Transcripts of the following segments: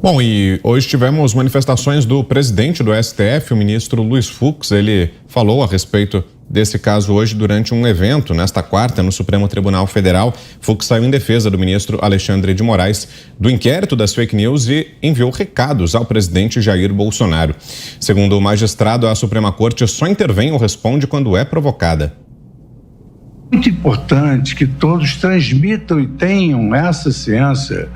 Bom, e hoje tivemos manifestações do presidente do STF, o ministro Luiz Fux. Ele falou a respeito desse caso hoje durante um evento, nesta quarta, no Supremo Tribunal Federal. Fux saiu em defesa do ministro Alexandre de Moraes do inquérito das fake news e enviou recados ao presidente Jair Bolsonaro. Segundo o magistrado, a Suprema Corte só intervém ou responde quando é provocada. Muito importante que todos transmitam e tenham essa ciência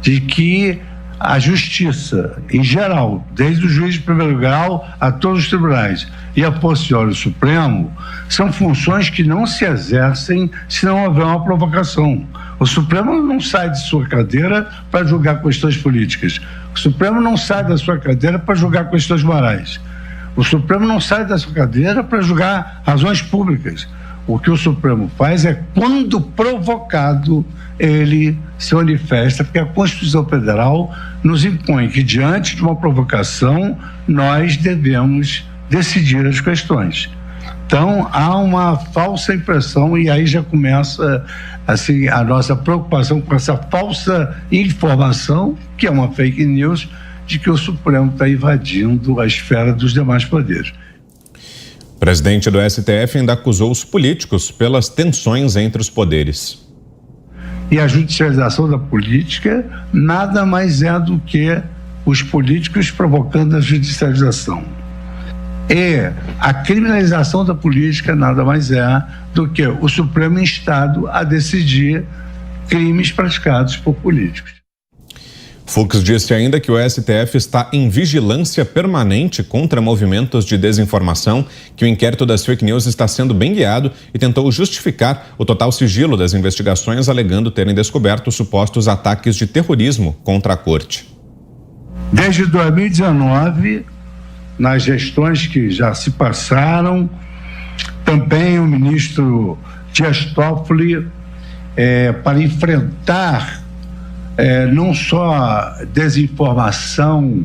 de que a justiça, em geral, desde o juiz de primeiro grau a todos os tribunais e a posteriori o Supremo, são funções que não se exercem se não houver uma provocação. O Supremo não sai de sua cadeira para julgar questões políticas. O Supremo não sai da sua cadeira para julgar questões morais. O Supremo não sai da sua cadeira para julgar razões públicas. O que o Supremo faz é, quando provocado, ele se manifesta, porque a Constituição Federal nos impõe que, diante de uma provocação, nós devemos decidir as questões. Então, há uma falsa impressão, e aí já começa assim, a nossa preocupação com essa falsa informação, que é uma fake news, de que o Supremo está invadindo a esfera dos demais poderes. O presidente do STF ainda acusou os políticos pelas tensões entre os poderes. E a judicialização da política nada mais é do que os políticos provocando a judicialização. E a criminalização da política nada mais é do que o Supremo instado a decidir crimes praticados por políticos. Fux disse ainda que o STF está em vigilância permanente contra movimentos de desinformação, que o inquérito das fake news está sendo bem guiado e tentou justificar o total sigilo das investigações, alegando terem descoberto supostos ataques de terrorismo contra a corte. Desde 2019, nas gestões que já se passaram, também o ministro Dias Toffoli, para enfrentar não só desinformação,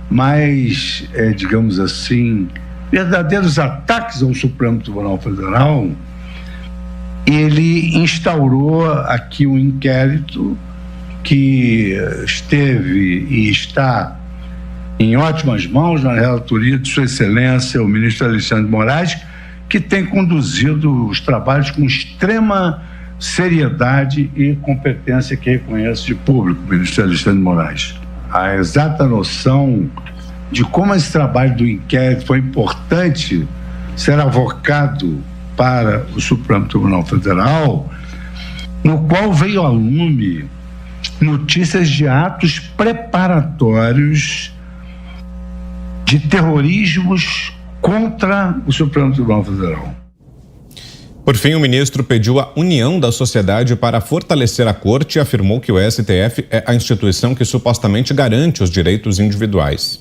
mas, digamos assim, verdadeiros ataques ao Supremo Tribunal Federal, ele instaurou aqui um inquérito que esteve e está em ótimas mãos, na relatoria de Sua Excelência, o ministro Alexandre de Moraes, que tem conduzido os trabalhos com extrema seriedade e competência que reconhece de público, o ministro Alexandre de Moraes. A exata noção de como esse trabalho do inquérito foi importante ser avocado para o Supremo Tribunal Federal, no qual veio a lume notícias de atos preparatórios de terrorismos contra o Supremo Tribunal Federal. Por fim, o ministro pediu a união da sociedade para fortalecer a corte e afirmou que o STF é a instituição que supostamente garante os direitos individuais.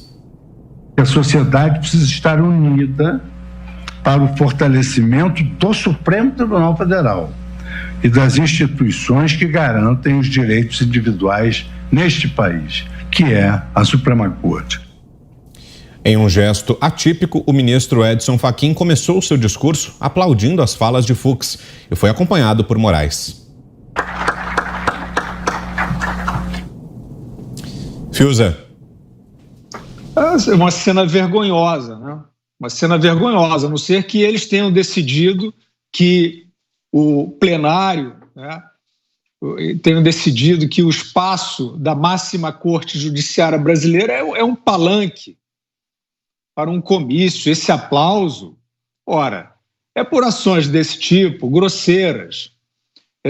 A sociedade precisa estar unida para o fortalecimento do Supremo Tribunal Federal e das instituições que garantem os direitos individuais neste país, que é a Suprema Corte. Em um gesto atípico, o ministro Edson Fachin começou seu discurso aplaudindo as falas de Fux e foi acompanhado por Moraes. Fiuza. É uma cena vergonhosa, né? Uma cena vergonhosa, a não ser que eles tenham decidido que o plenário, né, tenham decidido que o espaço da máxima corte judiciária brasileira é um palanque para um comício. Esse aplauso, ora, é por ações desse tipo, grosseiras,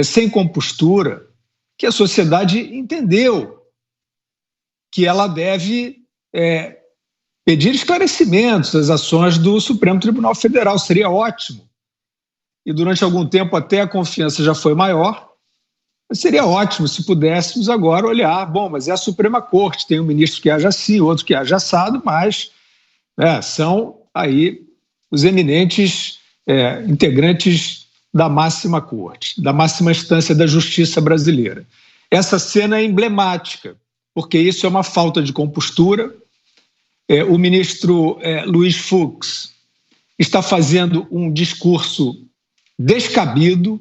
sem compostura, que a sociedade entendeu que ela deve pedir esclarecimentos das ações do Supremo Tribunal Federal. Seria ótimo. E durante algum tempo até a confiança já foi maior. Mas seria ótimo se pudéssemos agora olhar, bom, mas é a Suprema Corte, tem um ministro que age assim, outro que age assado, mas são aí os eminentes integrantes da máxima corte, da máxima instância da justiça brasileira. Essa cena é emblemática, porque isso é uma falta de compostura. O ministro Luiz Fux está fazendo um discurso descabido,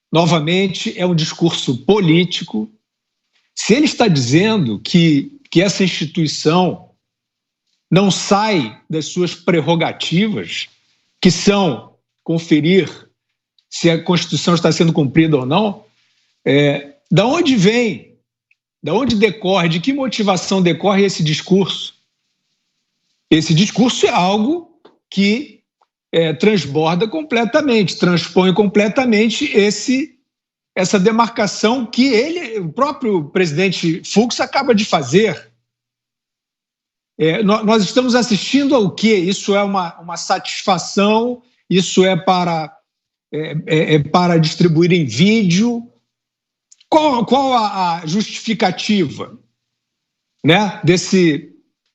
novamente é um discurso político. Se ele está dizendo que que essa instituição não sai das suas prerrogativas, que são conferir se a Constituição está sendo cumprida ou não, da onde vem, da onde decorre, de que motivação decorre esse discurso? Esse discurso é algo que transborda completamente, transpõe completamente essa demarcação que o próprio presidente Fux acaba de fazer. Nós estamos assistindo ao quê? Isso é uma satisfação, isso é para distribuir em vídeo. Qual a justificativa, né,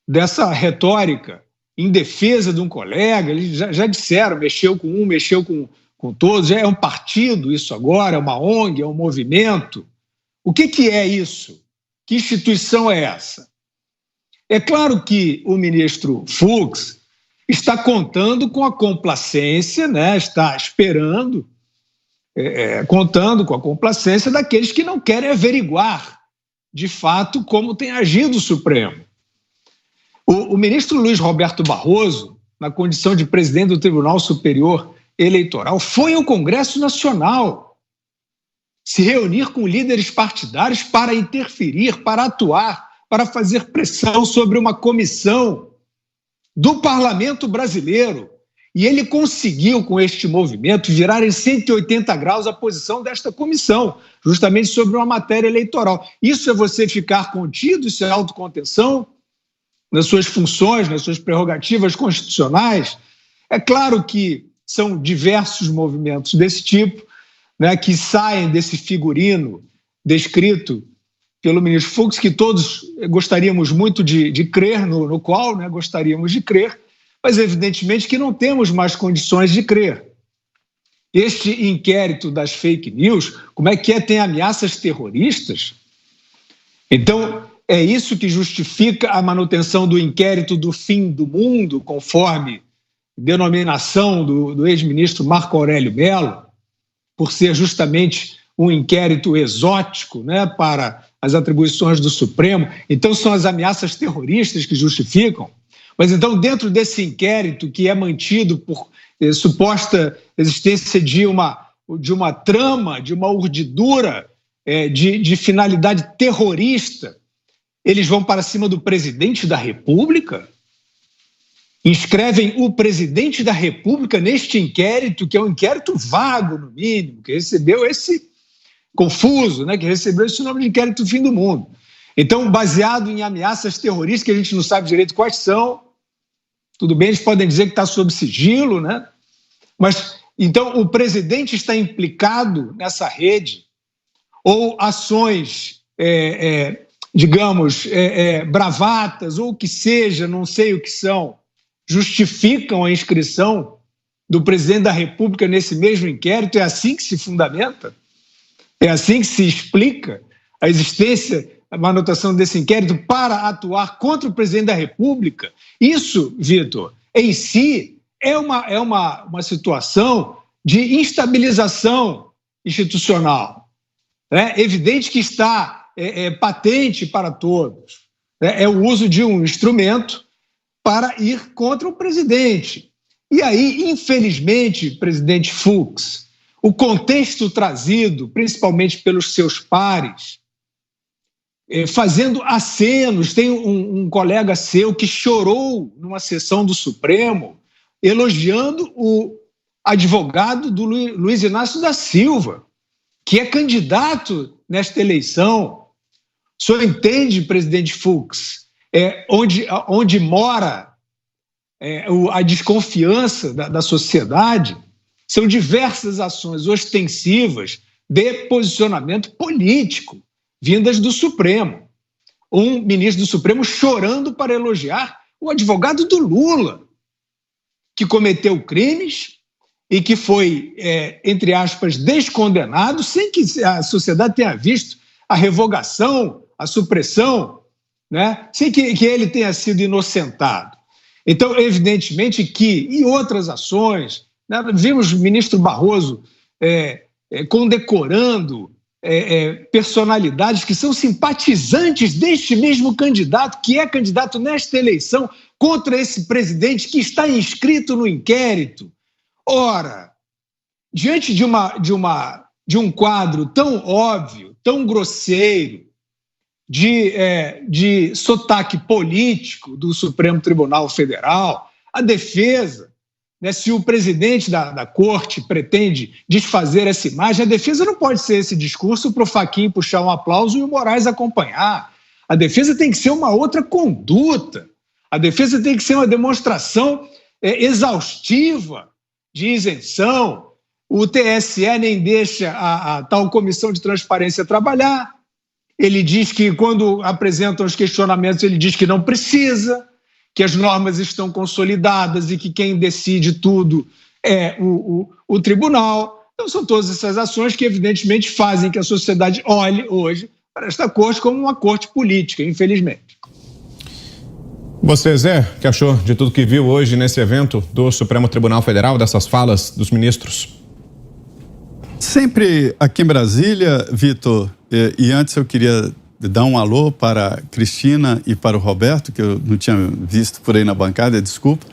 dessa retórica em defesa de um colega? Eles já disseram, mexeu com um, mexeu com todos, é um partido isso agora, é uma ONG, é um movimento. O que é isso? Que instituição é essa? É claro que o ministro Fux está contando com a complacência, né, está esperando, contando com a complacência daqueles que não querem averiguar, de fato, como tem agido o Supremo. O ministro Luiz Roberto Barroso, na condição de presidente do Tribunal Superior Eleitoral, foi ao Congresso Nacional se reunir com líderes partidários para interferir, para atuar, para fazer pressão sobre uma comissão do Parlamento brasileiro. E ele conseguiu, com este movimento, virar em 180 graus a posição desta comissão, justamente sobre uma matéria eleitoral. Isso é você ficar contido, isso é autocontenção nas suas funções, nas suas prerrogativas constitucionais. É claro que são diversos movimentos desse tipo, né, que saem desse figurino descrito pelo ministro Fux, que todos gostaríamos muito de crer, no qual, né, gostaríamos de crer, mas evidentemente que não temos mais condições de crer. Este inquérito das fake news, como é que é? Tem ameaças terroristas? Então, é isso que justifica a manutenção do inquérito do fim do mundo, conforme denominação do ex-ministro Marco Aurélio Mello, por ser justamente um inquérito exótico, né, para as atribuições do Supremo. Então, são as ameaças terroristas que justificam. Mas, então, dentro desse inquérito, que é mantido por suposta existência de uma trama, de uma urdidura de finalidade terrorista, eles vão para cima do presidente da República? Inscrevem o presidente da República neste inquérito, que é um inquérito vago, no mínimo, que recebeu esse confuso, né, que recebeu esse nome de inquérito do fim do mundo. Então, baseado em ameaças terroristas, que a gente não sabe direito quais são, tudo bem, eles podem dizer que está sob sigilo, né? Mas, então, o presidente está implicado nessa rede, ou ações, digamos, bravatas, ou o que seja, não sei o que são, justificam a inscrição do presidente da República nesse mesmo inquérito? É assim que se fundamenta? É assim que se explica a existência, a manutenção desse inquérito para atuar contra o presidente da República? Isso, Vitor, em si é uma situação de instabilização institucional. É evidente que está patente para todos. É o uso de um instrumento para ir contra o presidente. E aí, infelizmente, presidente Fux, o contexto trazido, principalmente pelos seus pares, fazendo acenos. Tem um colega seu que chorou numa sessão do Supremo, elogiando o advogado do Luiz Inácio da Silva, que é candidato nesta eleição. O senhor entende, presidente Fux, onde mora a desconfiança da sociedade? São diversas ações ostensivas de posicionamento político vindas do Supremo. Um ministro do Supremo chorando para elogiar o advogado do Lula, que cometeu crimes e que foi, entre aspas, descondenado, sem que a sociedade tenha visto a revogação, a supressão, né? Sem que ele tenha sido inocentado. Então, evidentemente que, e outras ações, né? Vimos o ministro Barroso condecorando personalidades que são simpatizantes deste mesmo candidato, que é candidato nesta eleição contra esse presidente que está inscrito no inquérito. Ora, diante de um quadro tão óbvio, tão grosseiro, de sotaque político do Supremo Tribunal Federal, a defesa, né, se o presidente da corte pretende desfazer essa imagem, a defesa não pode ser esse discurso para o Fachin puxar um aplauso e o Moraes acompanhar. A defesa tem que ser uma outra conduta. A defesa tem que ser uma demonstração exaustiva de isenção. O TSE nem deixa a tal comissão de transparência trabalhar. Ele diz que, quando apresentam os questionamentos, ele diz que não precisa, que as normas estão consolidadas e que quem decide tudo é o tribunal. Então, são todas essas ações que, evidentemente, fazem que a sociedade olhe hoje para esta corte como uma corte política, infelizmente. Você, Zé, o que achou de tudo que viu hoje nesse evento do Supremo Tribunal Federal, dessas falas dos ministros? Sempre aqui em Brasília, Vitor, e antes eu queria dar um alô para a Cristina e para o Roberto, que eu não tinha visto por aí na bancada, desculpa,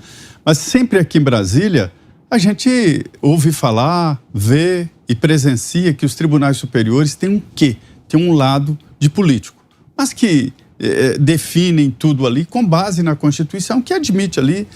mas sempre aqui em Brasília a gente ouve falar, vê e presencia que os tribunais superiores têm um quê? Tem um lado de político, mas que definem tudo ali com base na Constituição, que admite ali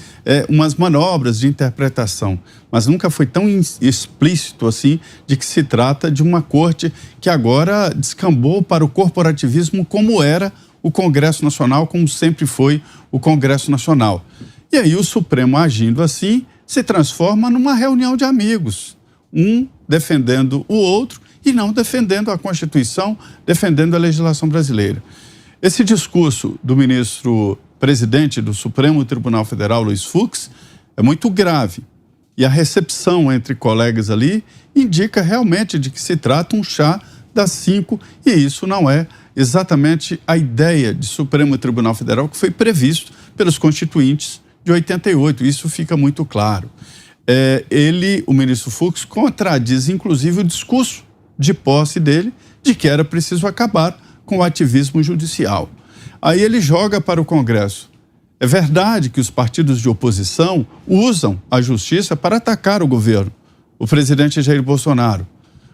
umas manobras de interpretação, mas nunca foi tão explícito assim de que se trata de uma corte que agora descambou para o corporativismo, como era o Congresso Nacional, como sempre foi o Congresso Nacional. E aí o Supremo, agindo assim, se transforma numa reunião de amigos, um defendendo o outro e não defendendo a Constituição, defendendo a legislação brasileira. Esse discurso do ministro-presidente do Supremo Tribunal Federal, Luiz Fux, é muito grave. E a recepção entre colegas ali indica realmente de que se trata um chá das 5, e isso não é exatamente a ideia de Supremo Tribunal Federal que foi previsto pelos constituintes de 88. Isso fica muito claro. O ministro Fux, contradiz inclusive o discurso de posse dele de que era preciso acabar com o ativismo judicial. Aí ele joga para o Congresso. É verdade que os partidos de oposição usam a justiça para atacar o governo, o presidente Jair Bolsonaro.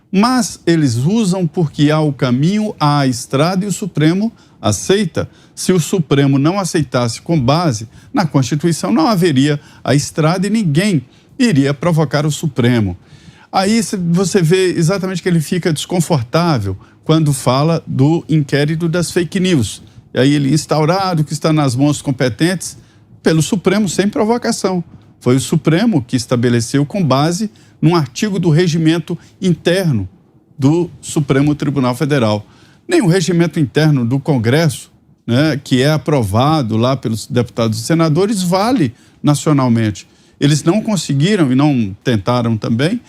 Mas eles usam porque há o caminho, há a estrada e o Supremo aceita. Se o Supremo não aceitasse com base na Constituição, não haveria a estrada e ninguém iria provocar o Supremo. Aí você vê exatamente que ele fica desconfortável quando fala do inquérito das fake news. E aí ele instaurado que está nas mãos competentes pelo Supremo sem provocação. Foi o Supremo que estabeleceu com base num artigo do regimento interno do Supremo Tribunal Federal. Nem o regimento interno do Congresso, né, que é aprovado lá pelos deputados e senadores, vale nacionalmente. Eles não conseguiram e não tentaram também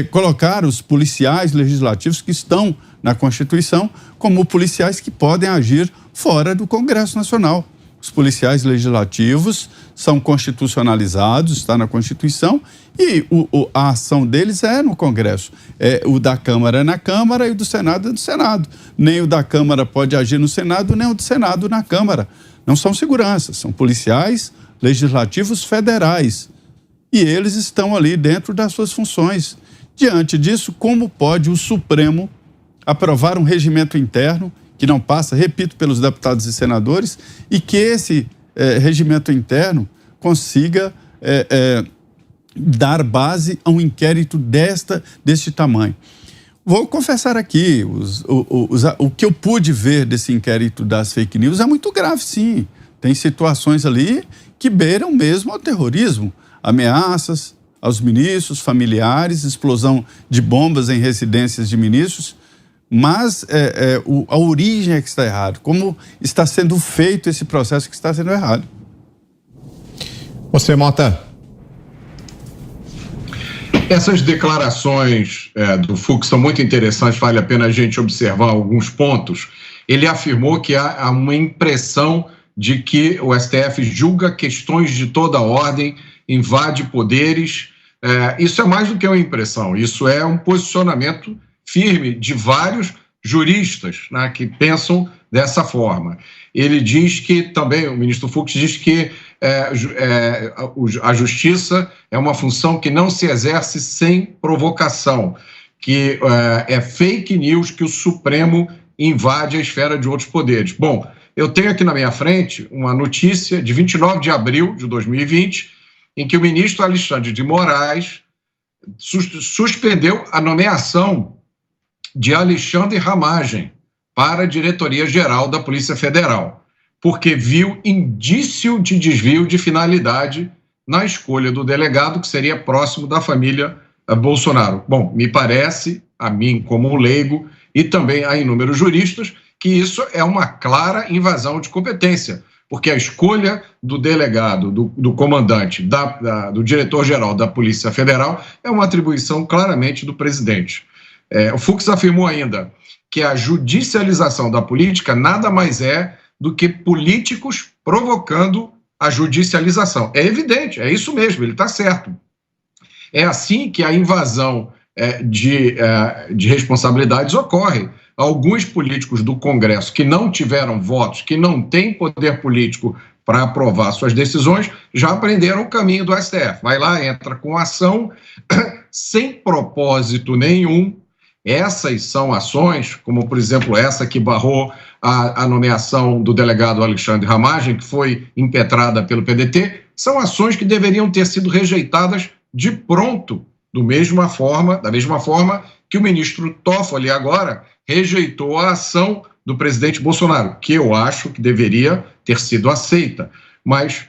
colocar os policiais legislativos que estão na Constituição como policiais que podem agir fora do Congresso Nacional. Os policiais legislativos são constitucionalizados, está na Constituição, e a ação deles é no Congresso. O da Câmara é na Câmara e o do Senado é no Senado. Nem o da Câmara pode agir no Senado, nem o do Senado na Câmara. Não são seguranças, são policiais legislativos federais. E eles estão ali dentro das suas funções. Diante disso, como pode o Supremo aprovar um regimento interno que não passa, repito, pelos deputados e senadores, e que esse regimento interno consiga dar base a um inquérito deste tamanho? Vou confessar aqui, o que eu pude ver desse inquérito das fake news é muito grave, sim. Tem situações ali que beiram mesmo ao terrorismo, ameaças aos ministros, familiares, explosão de bombas em residências de ministros, mas a origem é que está errado. Como está sendo feito esse processo que está sendo errado. Você, Mota. Essas declarações do Fux são muito interessantes, vale a pena a gente observar alguns pontos. Ele afirmou que há uma impressão de que o STF julga questões de toda ordem, invade poderes. Isso é mais do que uma impressão, isso é um posicionamento firme de vários juristas, né, que pensam dessa forma. Ele diz que também, o ministro Fux diz que a justiça é uma função que não se exerce sem provocação, que é fake news que o Supremo invade a esfera de outros poderes. Bom, eu tenho aqui na minha frente uma notícia de 29 de abril de 2020, em que o ministro Alexandre de Moraes suspendeu a nomeação de Alexandre Ramagem para a diretoria-geral da Polícia Federal, porque viu indício de desvio de finalidade na escolha do delegado, que seria próximo da família Bolsonaro. Bom, me parece, a mim como leigo, e também a inúmeros juristas, que isso é uma clara invasão de competência, porque a escolha do delegado, do comandante, do diretor-geral da Polícia Federal é uma atribuição claramente do presidente. O Fux afirmou ainda que a judicialização da política nada mais é do que políticos provocando a judicialização. É evidente, é isso mesmo, ele está certo. É assim que a invasão de responsabilidades ocorre. Alguns políticos do Congresso que não tiveram votos, que não têm poder político para aprovar suas decisões, já aprenderam o caminho do STF. Vai lá, entra com ação sem propósito nenhum. Essas são ações, como por exemplo essa que barrou a nomeação do delegado Alexandre Ramagem, que foi impetrada pelo PDT, são ações que deveriam ter sido rejeitadas de pronto, da mesma forma que o ministro Toffoli agora rejeitou a ação do presidente Bolsonaro, que eu acho que deveria ter sido aceita. Mas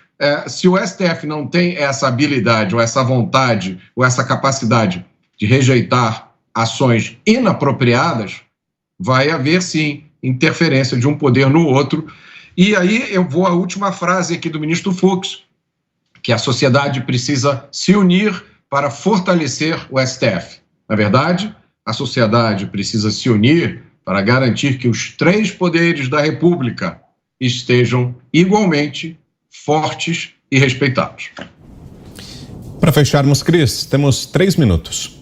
se o STF não tem essa habilidade, ou essa vontade, ou essa capacidade de rejeitar ações inapropriadas, vai haver, sim, interferência de um poder no outro. E aí eu vou à última frase aqui do ministro Fux, que a sociedade precisa se unir para fortalecer o STF. Na verdade, a sociedade precisa se unir para garantir que os três poderes da República estejam igualmente fortes e respeitados. Para fecharmos, Cris, temos 3 minutos.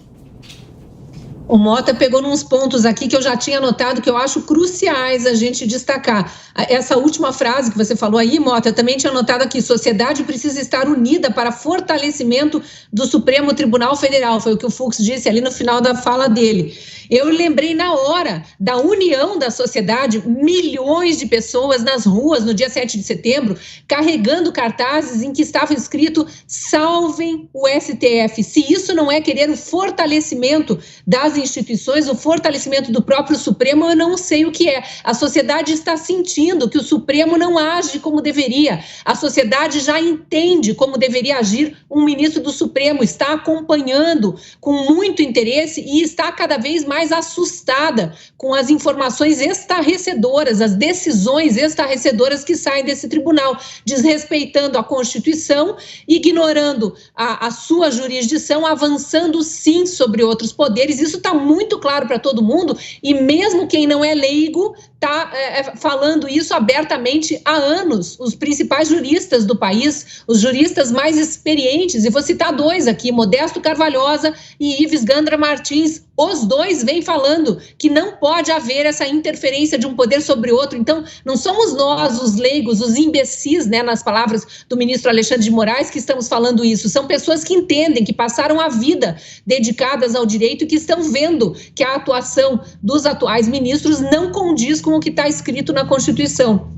O Mota pegou nos pontos aqui que eu já tinha notado, que eu acho cruciais a gente destacar. Essa última frase que você falou aí, Mota, eu também tinha notado aqui: sociedade precisa estar unida para fortalecimento do Supremo Tribunal Federal. Foi o que o Fux disse ali no final da fala dele. Eu lembrei na hora da união da sociedade, milhões de pessoas nas ruas no dia 7 de setembro, carregando cartazes em que estava escrito: salvem o STF. Se isso não é querer o fortalecimento das instituições, o fortalecimento do próprio Supremo, eu não sei o que é. A sociedade está sentindo que o Supremo não age como deveria. A sociedade já entende como deveria agir um ministro do Supremo, está acompanhando com muito interesse e está cada vez mais assustada com as informações estarrecedoras, as decisões estarrecedoras que saem desse tribunal, desrespeitando a Constituição, ignorando a sua jurisdição, avançando sim sobre outros poderes. Isso está muito claro para todo mundo, e mesmo quem não é leigo está falando isso abertamente há anos. Os principais juristas do país, os juristas mais experientes, e vou citar 2 aqui, Modesto Carvalhosa e Ives Gandra Martins, os 2 vêm falando que não pode haver essa interferência de um poder sobre outro. Então, não somos nós, os leigos, os imbecis, né, nas palavras do ministro Alexandre de Moraes, que estamos falando isso. São pessoas que entendem, que passaram a vida dedicadas ao direito e que estão vendo que a atuação dos atuais ministros não condiz com o que está escrito na Constituição.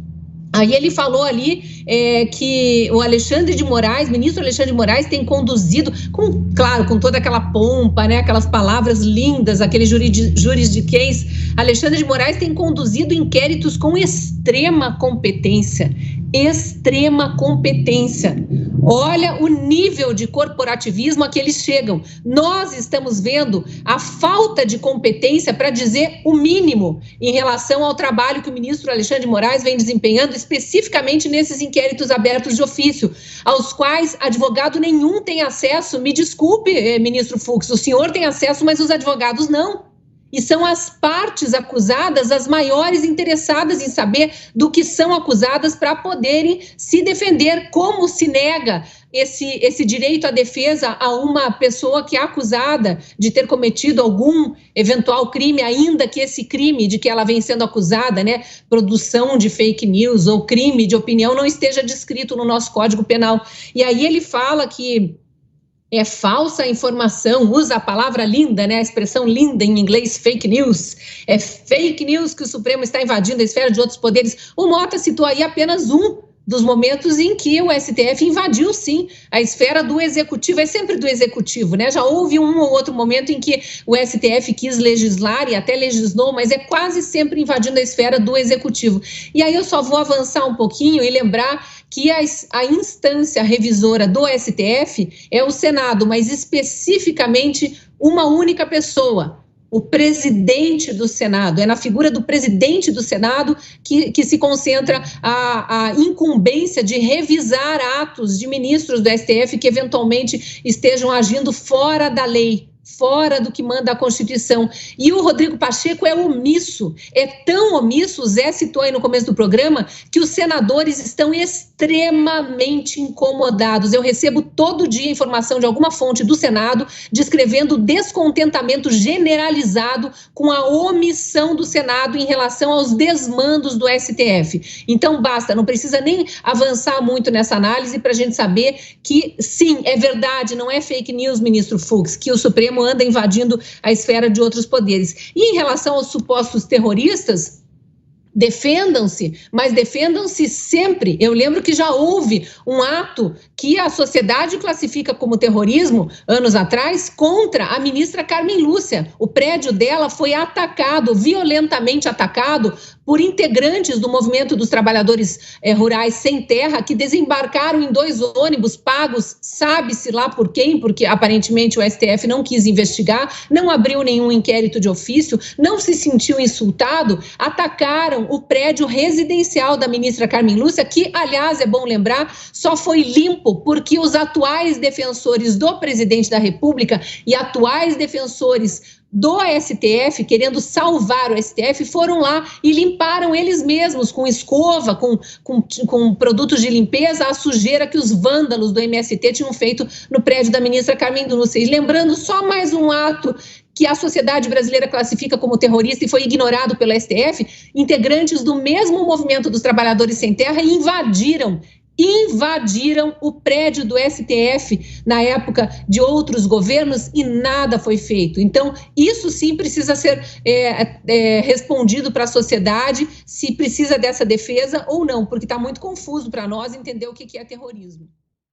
Aí ele falou ali que o Alexandre de Moraes, ministro Alexandre de Moraes, tem conduzido, com toda aquela pompa, né, aquelas palavras lindas, aquele juridiquês, Alexandre de Moraes tem conduzido inquéritos com extrema competência. Extrema competência. Olha o nível de corporativismo a que eles chegam. Nós estamos vendo a falta de competência, para dizer o mínimo, em relação ao trabalho que o ministro Alexandre de Moraes vem desempenhando, especificamente nesses inquéritos abertos de ofício, aos quais advogado nenhum tem acesso. Me desculpe, ministro Fux, o senhor tem acesso, mas os advogados não. e são as partes acusadas as maiores interessadas em saber do que são acusadas para poderem se defender. Como se nega esse direito à defesa a uma pessoa que é acusada de ter cometido algum eventual crime, ainda que esse crime de que ela vem sendo acusada, né, produção de fake news ou crime de opinião, não esteja descrito no nosso Código Penal. E aí ele fala que é falsa informação, usa a palavra linda, né, a expressão linda em inglês, fake news. É fake news que o Supremo está invadindo a esfera de outros poderes. O Mota citou aí apenas um dos momentos em que o STF invadiu, sim, a esfera do Executivo. É sempre do Executivo, né? Já houve um ou outro momento em que o STF quis legislar e até legislou, mas é quase sempre invadindo a esfera do Executivo. E aí eu só vou avançar um pouquinho e lembrar que a instância revisora do STF é o Senado, mas especificamente uma única pessoa, o presidente do Senado. É na figura do presidente do Senado que se concentra a incumbência de revisar atos de ministros do STF que eventualmente estejam agindo fora da lei, fora do que manda a Constituição. E o Rodrigo Pacheco é omisso, é tão omisso, o Zé citou aí no começo do programa, que os senadores estão extremamente incomodados. Eu recebo todo dia informação de alguma fonte do Senado descrevendo descontentamento generalizado com a omissão do Senado em relação aos desmandos do STF. Então basta, não precisa nem avançar muito nessa análise para a gente saber que sim, é verdade, não é fake news, ministro Fux, que o Supremo anda invadindo a esfera de outros poderes. E em relação aos supostos terroristas, defendam-se, mas defendam-se sempre. Eu lembro que já houve um ato que a sociedade classifica como terrorismo, anos atrás, contra a ministra Carmen Lúcia. O prédio dela foi atacado, violentamente atacado, por integrantes do movimento dos trabalhadores rurais sem terra, que desembarcaram em 2 ônibus pagos, sabe-se lá por quem, porque aparentemente o STF não quis investigar, não abriu nenhum inquérito de ofício, não se sentiu insultado, atacaram o prédio residencial da ministra Carmen Lúcia, que, aliás, é bom lembrar, só foi limpo porque os atuais defensores do presidente da República e atuais defensores do STF, querendo salvar o STF, foram lá e limparam eles mesmos, com escova, com produtos de limpeza, a sujeira que os vândalos do MST tinham feito no prédio da ministra Carmen Lúcia. E lembrando, só mais um ato que a sociedade brasileira classifica como terrorista e foi ignorado pelo STF, integrantes do mesmo movimento dos trabalhadores sem terra invadiram o prédio do STF na época de outros governos e nada foi feito. Então, isso sim precisa ser respondido para a sociedade, se precisa dessa defesa ou não, porque está muito confuso para nós entender o que é terrorismo.